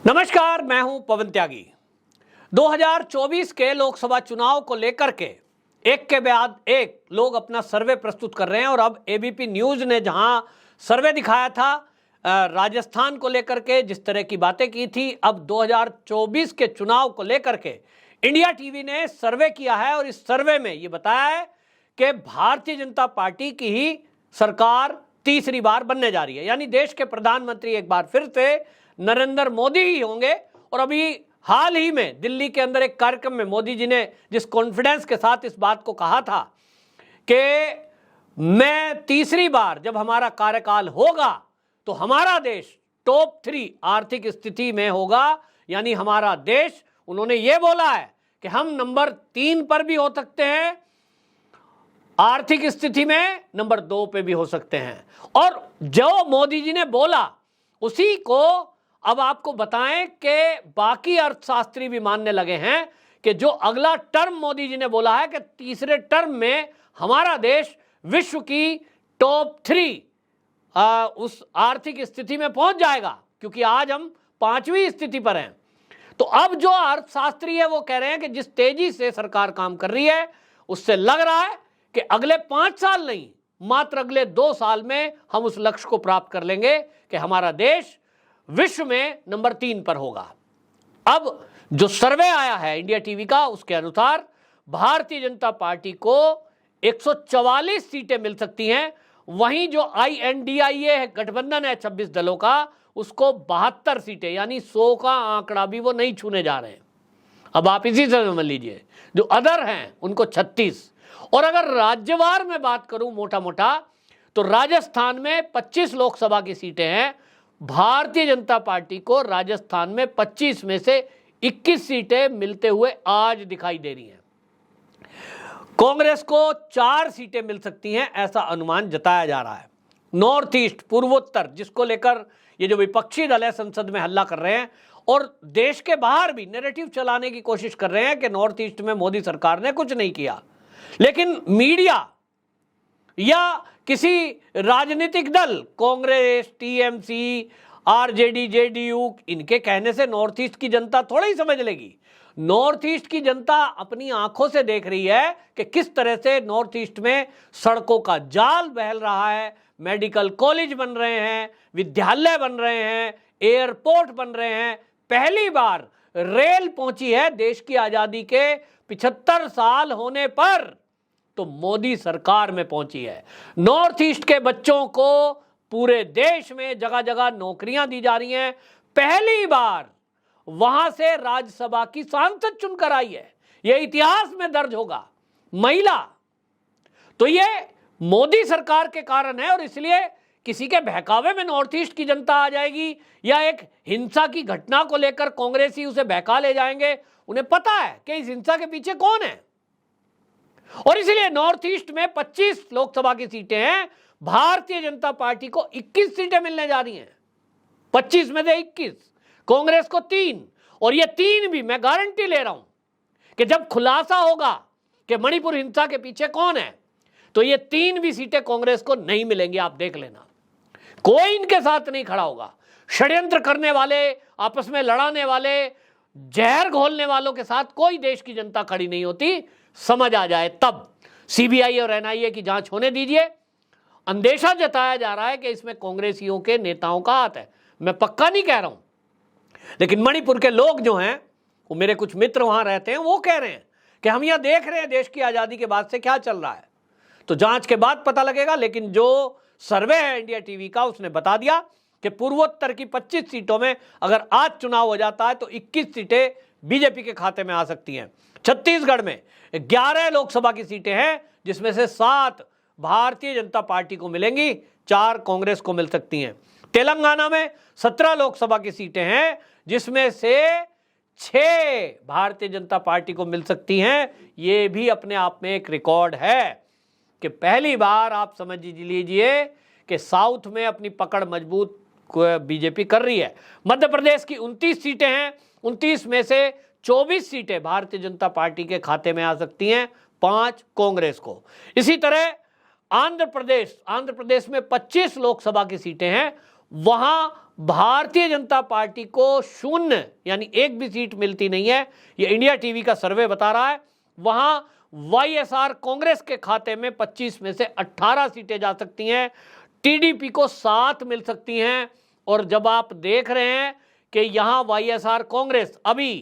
नमस्कार, मैं हूं पवन त्यागी। 2024 के लोकसभा चुनाव को लेकर के एक के बाद एक लोग अपना सर्वे प्रस्तुत कर रहे हैं और अब एबीपी न्यूज ने जहां सर्वे दिखाया था राजस्थान को लेकर के जिस तरह की बातें की थी, अब 2024 के चुनाव को लेकर के इंडिया टीवी ने सर्वे किया है और इस सर्वे में ये बताया है कि भारतीय जनता पार्टी की ही सरकार तीसरी बार बनने जा रही है, यानी देश के प्रधानमंत्री एक बार फिर से नरेंद्र मोदी ही होंगे। और अभी हाल ही में दिल्ली के अंदर एक कार्यक्रम में मोदी जी ने जिस कॉन्फिडेंस के साथ इस बात को कहा था कि मैं तीसरी बार जब हमारा कार्यकाल होगा तो हमारा देश टॉप 3 आर्थिक स्थिति में होगा, यानी हमारा देश, उन्होंने ये बोला है कि हम नंबर 3 पर भी हो सकते हैं आर्थिक स्थिति में, नंबर 2 पे भी हो सकते हैं। और जो मोदी जी ने बोला उसी को अब आपको बताएं कि बाकी अर्थशास्त्री भी मानने लगे हैं कि जो अगला टर्म मोदी जी ने बोला है कि तीसरे टर्म में हमारा देश विश्व की टॉप 3 उस आर्थिक स्थिति में पहुंच जाएगा, क्योंकि आज हम 5वीं स्थिति पर हैं। तो अब जो अर्थशास्त्री है वो कह रहे हैं कि जिस तेजी से सरकार काम कर रही है उससे लग रहा है कि अगले 5 साल नहीं, मात्र अगले 2 साल में हम उस लक्ष्य को प्राप्त कर लेंगे कि हमारा देश विश्व में नंबर 3 पर होगा। अब जो सर्वे आया है इंडिया टीवी का, उसके अनुसार भारतीय जनता पार्टी को 144 सीटें मिल सकती हैं, वहीं जो INDIA है, गठबंधन है 26 दलों का, उसको 72 सीटें, यानी 100 का आंकड़ा भी वो नहीं छूने जा रहे हैं। अब आप इसी से समझ लीजिए, जो अदर हैं उनको 36। और अगर राज्यवार में बात करूं मोटा मोटा, तो राजस्थान में 25 लोकसभा की सीटें हैं। भारतीय जनता पार्टी को राजस्थान में 25 में से 21 सीटें मिलते हुए आज दिखाई दे रही हैं। कांग्रेस को 4 सीटें मिल सकती हैं, ऐसा अनुमान जताया जा रहा है। नॉर्थ ईस्ट, पूर्वोत्तर, जिसको लेकर ये जो विपक्षी दल है संसद में हल्ला कर रहे हैं और देश के बाहर भी नैरेटिव चलाने की कोशिश कर रहे हैं कि नॉर्थ ईस्ट में मोदी सरकार ने कुछ नहीं किया, लेकिन मीडिया या किसी राजनीतिक दल, कांग्रेस, टीएमसी, आरजेडी, जेडीयू, इनके कहने से नॉर्थ ईस्ट की जनता थोड़ा ही समझ लेगी। नॉर्थ ईस्ट की जनता अपनी आंखों से देख रही है कि किस तरह से नॉर्थ ईस्ट में सड़कों का जाल बहल रहा है, मेडिकल कॉलेज बन रहे हैं, विद्यालय बन रहे हैं, एयरपोर्ट बन रहे हैं। पहली बार रेल पहुंची है देश की आजादी के 75 साल होने पर, तो मोदी सरकार में पहुंची है। नॉर्थ ईस्ट के बच्चों को पूरे देश में जगह जगह नौकरियां दी जा रही हैं। पहली बार वहां से राज्यसभा की सांसद चुनकर आई है, यह इतिहास में दर्ज होगा, महिला। तो यह मोदी सरकार के कारण है और इसलिए किसी के बहकावे में नॉर्थ ईस्ट की जनता आ जाएगी या एक हिंसा की घटना को लेकर कांग्रेसी उसे बहका ले जाएंगे। उन्हें पता है कि इस हिंसा के पीछे कौन है, और इसलिए नॉर्थ ईस्ट में 25 लोकसभा की सीटें हैं। भारतीय जनता पार्टी को 21 सीटें मिलने जा रही हैं, 25 में से 21, कांग्रेस को 3। और ये 3 भी मैं गारंटी ले रहा हूं कि जब खुलासा होगा कि मणिपुर हिंसा के पीछे कौन है, तो ये 3 भी सीटें कांग्रेस को नहीं मिलेंगी। आप देख लेना, कोई इनके साथ नहीं खड़ा होगा। षड्यंत्र करने वाले, आपस में लड़ाने वाले, जहर घोलने वालों के साथ कोई देश की जनता खड़ी नहीं होती। समझ आ जाए तब। सीबीआई और एनआईए की जांच होने दीजिए। अंदेशा जताया जा रहा है कि इसमें कांग्रेसियों के नेताओं का हाथ है, मैं पक्का नहीं कह रहा हूं, लेकिन मणिपुर के लोग जो हैं, वो मेरे कुछ मित्र वहां रहते हैं, वो कह रहे हैं कि हम यहां देख रहे हैं देश की आजादी के बाद से क्या चल रहा है। तो जांच के बाद पता लगेगा, लेकिन जो सर्वे है इंडिया टीवी का, उसने बता दिया कि पूर्वोत्तर की 25 सीटों में अगर आज चुनाव हो जाता है तो 21 सीटें बीजेपी के खाते में आ सकती हैं। छत्तीसगढ़ में 11 लोकसभा की सीटें हैं, जिसमें से 7 भारतीय जनता पार्टी को मिलेंगी, 4 कांग्रेस को मिल सकती हैं। तेलंगाना में 17 लोकसभा की सीटें हैं, जिसमें से 6 भारतीय जनता पार्टी को मिल सकती हैं। ये भी अपने आप में एक रिकॉर्ड है कि पहली बार आप समझ लीजिए कि साउथ में अपनी पकड़ मजबूत बीजेपी कर रही है। मध्य प्रदेश की 29 सीटें हैं, 29 में से 24 सीटें भारतीय जनता पार्टी के खाते में आ सकती हैं, 5 कांग्रेस को। इसी तरह आंध्र प्रदेश में 25 लोकसभा की सीटें हैं, वहां भारतीय जनता पार्टी को 0 यानी एक भी सीट मिलती नहीं है। ये इंडिया टीवी का सर्वे बता रहा है। वहां वाईएसआर कांग्रेस के खाते में 25 में से 18 सीटें जा सकती हैं, टीडीपी को 7 मिल सकती हैं। और जब आप देख रहे हैं कि यहां वाईएसआर कांग्रेस अभी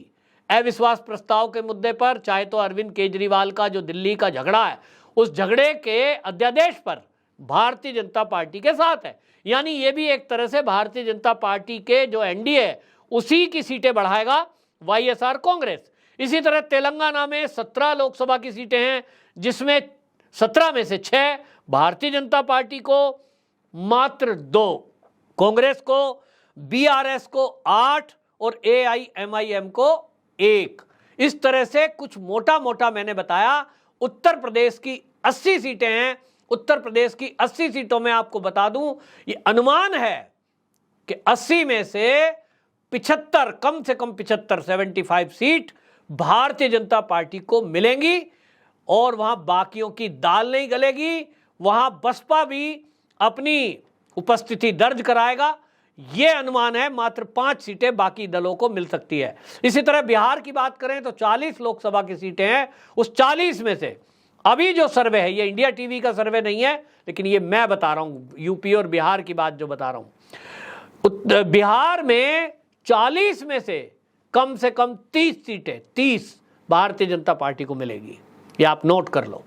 अविश्वास प्रस्ताव के मुद्दे पर, चाहे तो अरविंद केजरीवाल का जो दिल्ली का झगड़ा है, उस झगड़े के अध्यादेश पर भारतीय जनता पार्टी के साथ है। यानी ये भी एक तरह से भारतीय जनता पार्टी के जो एनडीए है उसी की सीटें बढ़ाएगा वाईएसआर कांग्रेस। इसी तरह तेलंगाना में 17 लोकसभा की सीटें हैं, जिसमें 17 में से 6 भारतीय जनता पार्टी को, मात्र 2 कांग्रेस को, बीआरएस को 8 और एआईएमआईएम को 1। इस तरह से कुछ मोटा मोटा मैंने बताया। उत्तर प्रदेश की 80 सीटें हैं। उत्तर प्रदेश की 80 सीटों में आपको बता दूं, ये अनुमान है कि 80 में से 75, कम से कम 75, 75 सीट भारतीय जनता पार्टी को मिलेंगी और वहां बाकियों की दाल नहीं गलेगी। वहां बसपा भी अपनी उपस्थिति दर्ज कराएगा। यह अनुमान है। मात्र 5 सीटें बाकी दलों को मिल सकती है। इसी तरह बिहार की बात करें तो 40 लोकसभा की सीटें हैं। उस 40 में से अभी जो सर्वे है, ये इंडिया टीवी का सर्वे नहीं है, लेकिन ये मैं बता रहा हूं, यूपी और बिहार की बात जो बता रहा हूं, बिहार में 40 में से कम 30 सीटें, 30 भारतीय जनता पार्टी को मिलेगी। ये आप नोट कर लो।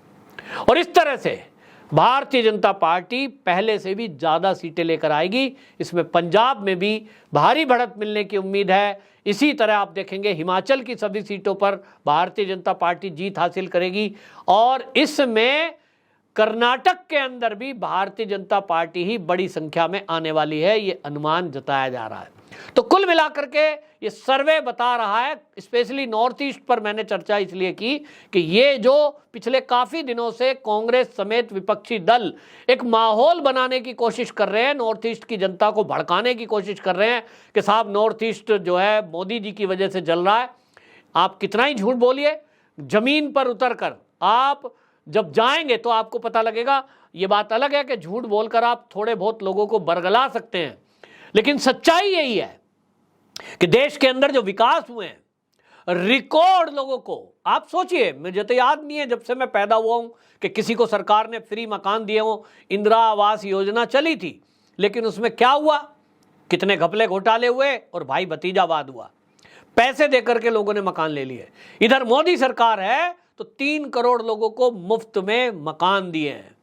और इस तरह से भारतीय जनता पार्टी पहले से भी ज्यादा सीटें लेकर आएगी। इसमें पंजाब में भी भारी बढ़त मिलने की उम्मीद है। इसी तरह आप देखेंगे हिमाचल की सभी सीटों पर भारतीय जनता पार्टी जीत हासिल करेगी और इसमें कर्नाटक के अंदर भी भारतीय जनता पार्टी ही बड़ी संख्या में आने वाली है। ये अनुमान जताया जा रहा है। तो कुल मिलाकर के ये सर्वे बता रहा है, स्पेशली नॉर्थ ईस्ट पर मैंने चर्चा इसलिए की कि ये जो पिछले काफी दिनों से कांग्रेस समेत विपक्षी दल एक माहौल बनाने की कोशिश कर रहे हैं, नॉर्थ ईस्ट की जनता को भड़काने की कोशिश कर रहे हैं कि साहब नॉर्थ ईस्ट जो है मोदी जी की वजह से जल रहा है। आप कितना ही झूठ बोलिए, जमीन पर उतर कर आप जब जाएंगे तो आपको पता लगेगा। ये बात अलग है कि झूठ बोलकर आप थोड़े बहुत लोगों को बरगला सकते हैं, लेकिन सच्चाई यही है कि देश के अंदर जो विकास हुए हैं, रिकॉर्ड लोगों को, आप सोचिए, मुझे तो याद नहीं है जब से मैं पैदा हुआ हूं कि किसी को सरकार ने फ्री मकान दिए हो। इंदिरा आवास योजना चली थी, लेकिन उसमें क्या हुआ, कितने घपले घोटाले हुए और भाई भतीजावाद हुआ। पैसे देकर के लोगों ने मकान ले लिए। इधर मोदी सरकार है तो 3 करोड़ लोगों को मुफ्त में मकान दिए हैं।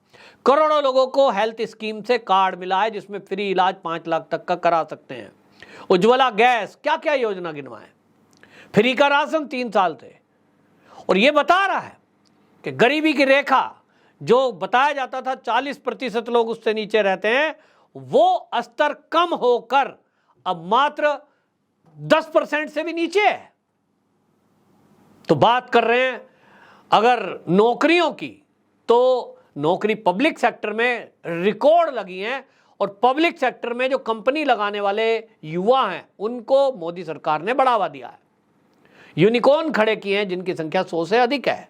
करोड़ों लोगों को हेल्थ स्कीम से कार्ड मिला है जिसमें फ्री इलाज 5 लाख तक का करा सकते हैं। उज्ज्वला गैस, क्या क्या योजना गिनवाएं। फ्री का राशन 3 साल से। और यह बता रहा है कि गरीबी की रेखा जो बताया जाता था 40% लोग उससे नीचे रहते हैं, वो स्तर कम होकर अब मात्र 10% से भी नीचे है। तो बात कर रहे हैं अगर नौकरियों की, तो नौकरी पब्लिक सेक्टर में रिकॉर्ड लगी हैं और पब्लिक सेक्टर में जो कंपनी लगाने वाले युवा हैं उनको मोदी सरकार ने बढ़ावा दिया है। यूनिकॉर्न खड़े किए हैं जिनकी संख्या 100 से अधिक है।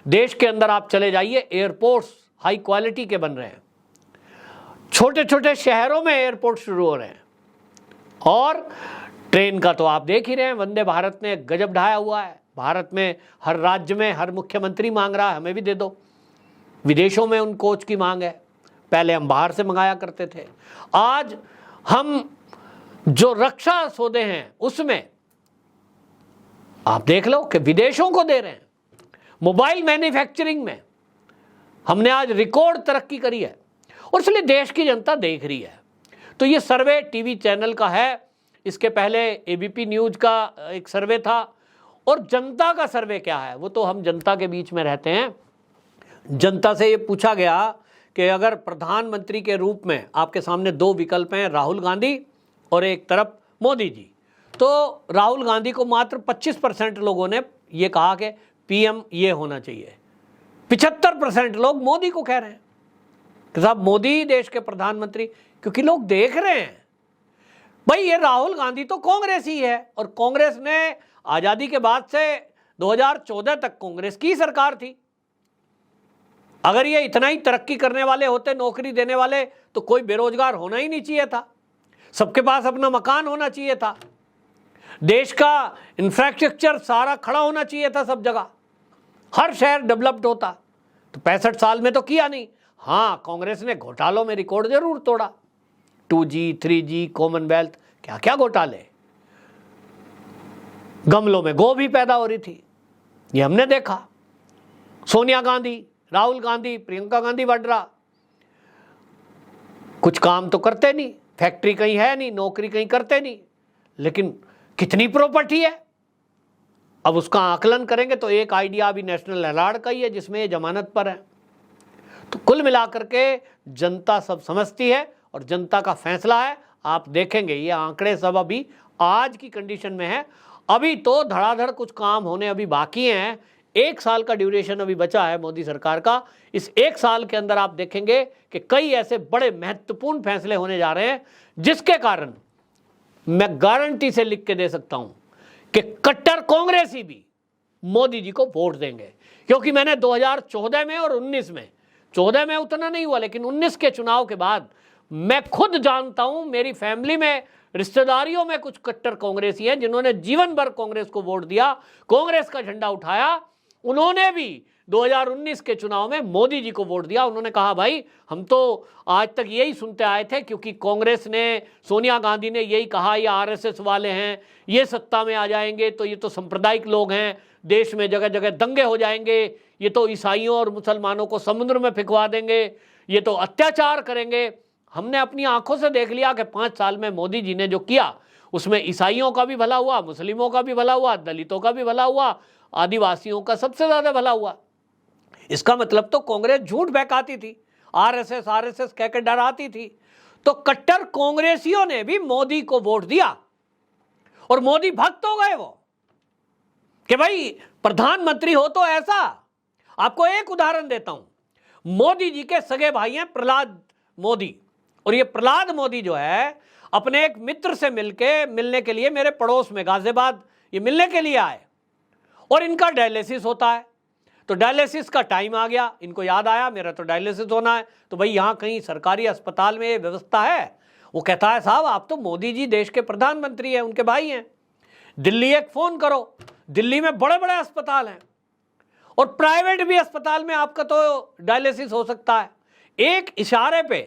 देश के अंदर आप चले जाइए, एयरपोर्ट्स हाई क्वालिटी के बन रहे हैं। छोटे छोटे शहरों में एयरपोर्ट शुरू हो रहे हैं। और ट्रेन का तो आप देख ही रहे हैं, वंदे भारत ने गजब ढाया हुआ है। भारत में हर राज्य में हर मुख्यमंत्री मांग रहा है हमें भी दे दो। विदेशों में उन कोच की मांग है। पहले हम बाहर से मंगाया करते थे। आज हम जो रक्षा सौदे हैं उसमें आप देख लो कि विदेशों को दे रहे हैं। मोबाइल मैन्युफैक्चरिंग में हमने आज रिकॉर्ड तरक्की करी है और इसलिए देश की जनता देख रही है। तो ये सर्वे टीवी चैनल का है। इसके पहले एबीपी न्यूज का एक सर्वे था। और जनता का सर्वे क्या है, वो तो हम जनता के बीच में रहते हैं। जनता से ये पूछा गया कि अगर प्रधानमंत्री के रूप में आपके सामने 2 विकल्प हैं, राहुल गांधी और एक तरफ मोदी जी, तो राहुल गांधी को मात्र 25% लोगों ने ये कहा कि पीएम ये होना चाहिए। 75% लोग मोदी को कह रहे हैं कि साहब मोदी देश के प्रधानमंत्री, क्योंकि लोग देख रहे हैं भाई ये राहुल गांधी तो कांग्रेस ही है और कांग्रेस ने आजादी के बाद से 2014 तक कांग्रेस की सरकार थी। अगर ये इतना ही तरक्की करने वाले होते, नौकरी देने वाले, तो कोई बेरोजगार होना ही नहीं चाहिए था। सबके पास अपना मकान होना चाहिए था, देश का इंफ्रास्ट्रक्चर सारा खड़ा होना चाहिए था, सब जगह हर शहर डेवलप्ड होता। तो 65 साल में तो किया नहीं। हाँ, कांग्रेस ने घोटालों में रिकॉर्ड जरूर तोड़ा, 2G 3G कॉमनवेल्थ, क्या क्या घोटाले। गमलों में गोभी पैदा हो रही थी, ये हमने देखा। सोनिया गांधी, राहुल गांधी, प्रियंका गांधी वाड्रा कुछ काम तो करते नहीं, फैक्ट्री कहीं है नहीं, नौकरी कहीं करते नहीं, लेकिन कितनी प्रॉपर्टी है। अब उसका आकलन करेंगे तो एक आइडिया अभी नेशनल हेराल्ड का ही है जिसमें ये जमानत पर है। तो कुल मिलाकर के जनता सब समझती है और जनता का फैसला है। आप देखेंगे ये आंकड़े सब अभी आज की कंडीशन में है। अभी तो धड़ाधड़ कुछ काम होने अभी बाकी हैं। 1 साल का ड्यूरेशन अभी बचा है मोदी सरकार का। इस 1 साल के अंदर आप देखेंगे कि कई ऐसे बड़े महत्वपूर्ण फैसले होने जा रहे हैं जिसके कारण मैं गारंटी से लिख के दे सकता हूं कि कट्टर कांग्रेसी भी मोदी जी को वोट देंगे। क्योंकि मैंने 2014 में और 19 में, 14 में उतना नहीं हुआ लेकिन 19 के चुनाव के बाद मैं खुद जानता हूं, मेरी फैमिली में, रिश्तेदारियों में कुछ कट्टर कांग्रेसी हैं जिन्होंने जीवन भर कांग्रेस को वोट दिया, कांग्रेस का झंडा उठाया। उन्होंने भी 2019 के चुनाव में मोदी जी को वोट दिया। उन्होंने कहा भाई हम तो आज तक यही सुनते आए थे, क्योंकि कांग्रेस ने, सोनिया गांधी ने यही कहा ये आरएसएस वाले हैं, ये सत्ता में आ जाएंगे तो ये तो सांप्रदायिक लोग हैं, देश में जगह जगह दंगे हो जाएंगे, ये तो ईसाइयों और मुसलमानों को समुद्र में फिकवा देंगे, ये तो अत्याचार करेंगे। हमने अपनी आंखों से देख लिया कि 5 साल में मोदी जी ने जो किया उसमें ईसाइयों का भी भला हुआ, मुस्लिमों का भी भला हुआ, दलितों का भी भला हुआ, आदिवासियों का सबसे ज्यादा भला हुआ। इसका मतलब तो कांग्रेस झूठ बहकाती थी, आरएसएस कहकर डराती थी। तो कट्टर कांग्रेसियों ने भी मोदी को वोट दिया और मोदी भक्त हो गए वो कि भाई प्रधानमंत्री हो तो ऐसा। आपको एक उदाहरण देता हूं, मोदी जी के सगे भाई हैं प्रहलाद मोदी, और ये प्रहलाद मोदी जो है अपने एक मित्र से मिलने के लिए मेरे पड़ोस में गाजियाबाद ये मिलने के लिए आए, और इनका डायलिसिस होता है। तो डायलिसिस का टाइम आ गया, इनको याद आया मेरा तो डायलिसिस होना है, तो भाई यहाँ कहीं सरकारी अस्पताल में ये व्यवस्था है? वो कहता है साहब आप तो मोदी जी देश के प्रधानमंत्री हैं, उनके भाई हैं, दिल्ली एक फोन करो, दिल्ली में बड़े बड़े अस्पताल हैं और प्राइवेट भी अस्पताल में आपका तो डायलिसिस हो सकता है। एक इशारे पे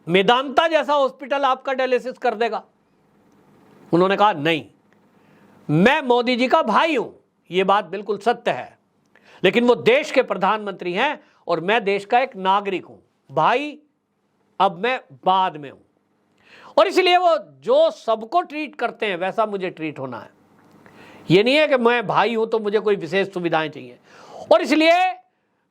मेदांता जैसा हॉस्पिटल आपका डायलिसिस कर देगा। उन्होंने कहा नहीं, मैं मोदी जी का भाई हूं, यह बात बिल्कुल सत्य है, लेकिन वो देश के प्रधानमंत्री हैं और मैं देश का एक नागरिक हूं, भाई अब मैं बाद में हूं। और इसलिए वो जो सबको ट्रीट करते हैं वैसा मुझे ट्रीट होना है। ये नहीं है कि मैं भाई हूं तो मुझे कोई विशेष सुविधाएं चाहिए। और इसलिए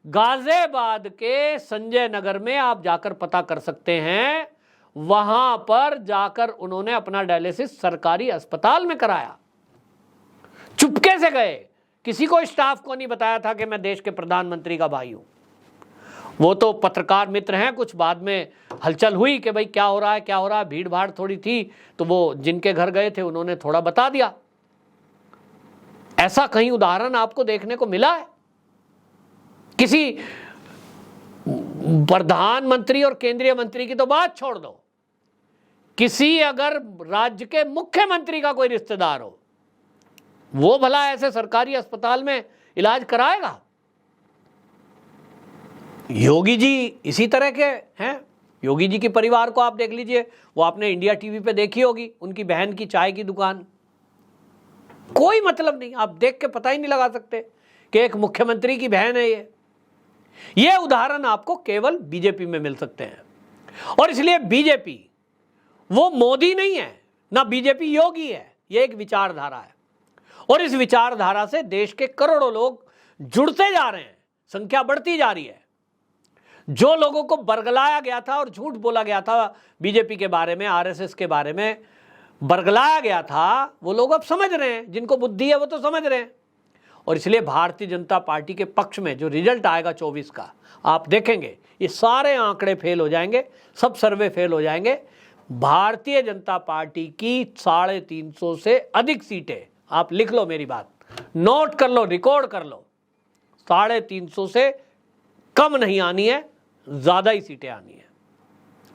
गाजियाबाद के संजय नगर में आप जाकर पता कर सकते हैं, वहां पर जाकर उन्होंने अपना डायलिसिस सरकारी अस्पताल में कराया। चुपके से गए, किसी को स्टाफ को नहीं बताया था कि मैं देश के प्रधानमंत्री का भाई हूं। वो तो पत्रकार मित्र हैं, कुछ बाद में हलचल हुई कि भाई क्या हो रहा है क्या हो रहा है, भीड़ भाड़ थोड़ी थी, तो वो जिनके घर गए थे उन्होंने थोड़ा बता दिया। ऐसा कहीं उदाहरण आपको देखने को मिला है? किसी प्रधानमंत्री और केंद्रीय मंत्री की तो बात छोड़ दो, किसी अगर राज्य के मुख्यमंत्री का कोई रिश्तेदार हो, वो भला ऐसे सरकारी अस्पताल में इलाज कराएगा? योगी जी इसी तरह के हैं। योगी जी के परिवार को आप देख लीजिए, वो आपने इंडिया टीवी पे देखी होगी, उनकी बहन की चाय की दुकान, कोई मतलब नहीं, आप देख के पता ही नहीं लगा सकते कि एक मुख्यमंत्री की बहन है ये उदाहरण आपको केवल बीजेपी में मिल सकते हैं। और इसलिए बीजेपी वो मोदी नहीं है, ना बीजेपी योगी है, ये एक विचारधारा है। और इस विचारधारा से देश के करोड़ों लोग जुड़ते जा रहे हैं, संख्या बढ़ती जा रही है। जो लोगों को बरगलाया गया था और झूठ बोला गया था बीजेपी के बारे में, आरएसएस के बारे में बरगलाया गया था, वो लोग अब समझ रहे हैं, जिनको बुद्धि है वो तो समझ रहे हैं। और इसलिए भारतीय जनता पार्टी के पक्ष में जो रिजल्ट आएगा 24 का, आप देखेंगे ये सारे आंकड़े फेल हो जाएंगे, सब सर्वे फेल हो जाएंगे। भारतीय जनता पार्टी की 350 से अधिक सीटें, आप लिख लो मेरी बात, नोट कर लो, रिकॉर्ड कर लो, 350 से कम नहीं आनी है, ज्यादा ही सीटें आनी है।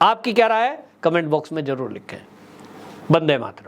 आपकी क्या राय है? कमेंट बॉक्स में जरूर लिखें। वंदे मातरम।